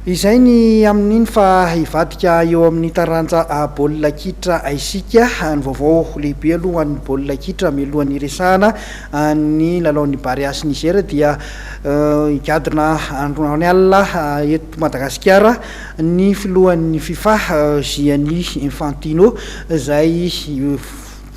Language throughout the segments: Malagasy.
Izay ny amin'iny fa ivadika eo amin'ny taranja baolina kitra isika ny vaovao lehibe aloha ny baolina kitra mialohan'ny resahana ny lalaon'ny Barea sy Niger dia igadona androany alina eto Madagasikara ny filohan'ny FIFA Gianni Infantino izay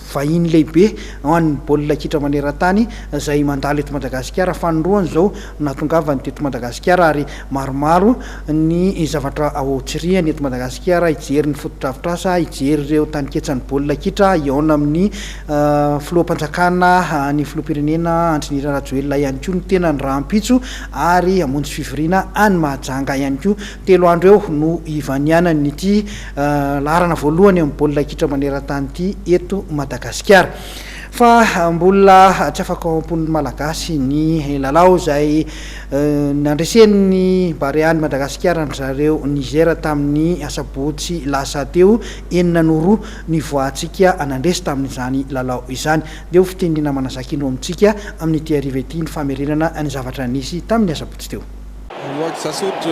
vahiny lehibe ho an'ny baolina kitra maneran-tany izay mandalo eto Madagasikara fanoroany zao natongavany teto Madagasikara ary maromaro ny zavatra aotsiriany eto Madagasikara ijery ny fotodrafitrasa ijery ireo taniketsan'ny baolina kitra iaona amin'ny filoham-panjakana ny filoham-pirenena Andrinirina Rajoelina ihany koa ny tena ny rahampitso ary hamonjy fivoriana any Mahajanga ihany koa 3 andro eo no ivanianany ity laharana voalohany amin'ny baolina kitra maneran-tany ity eto Madagasikara fa mbola tsy afaka ao amponin'ny malagasy ny lalao izay nandresen'ny Barea ny Madagasikara ny zareo Niger tamin'ny asabotsy lasa teo 9 ny voantsika anandresy tamin'izany lalao izany dia ho fitendrena manazakino amintsika amin'ny ity ariva ity ny famerenana ny zavatra nisy tamin'ny asabotsy teo. On voit que ça saute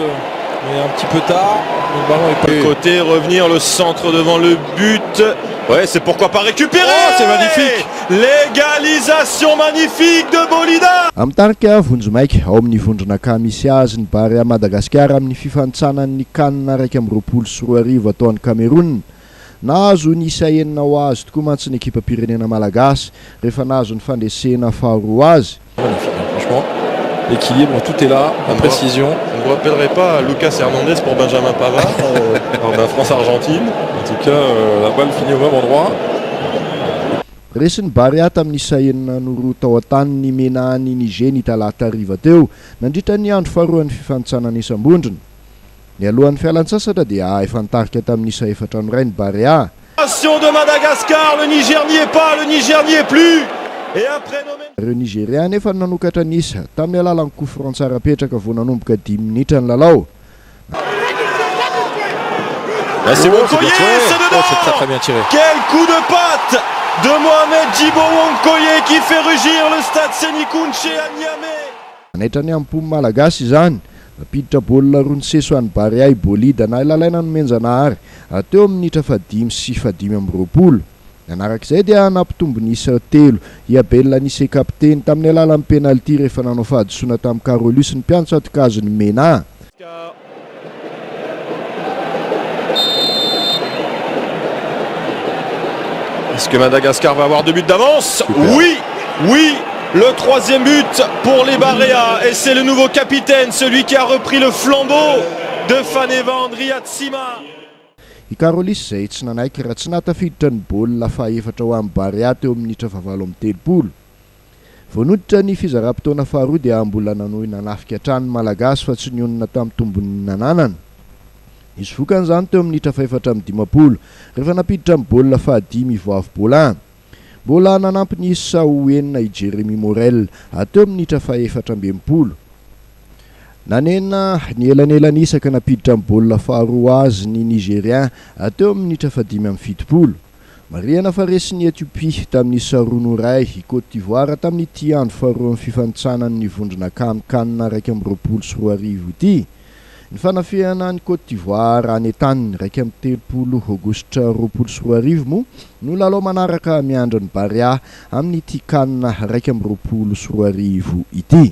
mais un petit peu tard. Le ballon est pas de côté, revenir le centre devant le but. Ouais, c'est pourquoi pas récupérer. Oh, c'est magnifique. L'égalisation magnifique de Bolida. Amtarika vonjomaika ao amin'ny vondronaka misy azy ny Barea Madagasikara amin'ny fifantsanan'ny CAN 2024 atao any Cameroun. Nahazo ny isa enina ho azy tokoa mantsy ny ekipa pirenena malagasy rehefa nahazo ny fandresena faharoa azy. Magnifique, franchement. L'équilibre, tout est là, la précision. On ne vous rappellerait pas Lucas Hernandez pour Benjamin Pavard lors d'un France-Argentine. En tout cas, la balle finit au même endroit. Resiny Barea tamin'ny isa enina no roa tao an-tany ny menahany Niger ny talata hariva teo nandritra ny andro faharoan'ny fifantsanana isam-bondrona. Ny alohan'ny fialan-tsasatra dia efa nitarika tamin'ny isa 4 andro iray ny Barea. De Madagascar, le Niger n'y est pas, le Niger n'y est plus. Et après ireo Nigérian efa nanokatra nisa tamin'ny alalan'ny coup franc tsara petraka vao nanomboka 10 minitra ny lalao. C'est Wonkoye, c'est dedans. C'est très bien tiré. Quel coup de patte de Mohamed Djibo Wonkoye qui fait rugir le stade Sénikounché à Niamey. Anaitra ny ampomy malagasy izany napiditra baolina roa ny seso an'ny Barea Bolida na ilalaina no menjanahary ateo amin'ny minitra 5 sy 5:20. Anarak'izay dia nampitombo ny isa 3 Iabella Nise kapteny tamin'ny alalan'ny penalty rehefa nanao fahadisoana tamin'ny Carolus ny mpianatra atokazony Mena. Est-ce que Madagascar va avoir 2 buts d'avance? Oui, oui, le 3e but pour les Barea et c'est le nouveau capitaine, celui qui a repris le flambeau de Faneva Andriatsima. I Carolus izay tsy nanaiky raha tsy natafiditra ny baolina faha-4 ho amin'ny Barea teo amin'ny minitra 7:30. Voanoditra ny fizara-potoana faharoa dia mbola nanohy nanafika hatrany malagasy fa tsy nionina tamin'ny tombony nananana. Izy vokan'izany teo amin'ny minitra 4:50 rehefa napiditra ny baolina faha-5 voavy-bola. Mbola nanampy ny isa ho enina i Jeremy Morel ateo amin'ny minitra faha-4:20. Nanena ny elanelany isaka napiditra ny baolina faharoa azy ny Nigérian ateo amin'ny minitra 5:70. Mariana faresy ny Ethiopie tamin'ny isa 2-0 i Côte d'Ivoire tamin'ny ity andro faharoa amin'ny fifantsanan'ny vondronaka amin'ny CAN 2024 ity. Ny fanafihana ny Côte d'Ivoire any tany 3 Aogositra 2024 moa no lalao manaraka miandry ny Barea amin'ny ity CAN 2024 ity.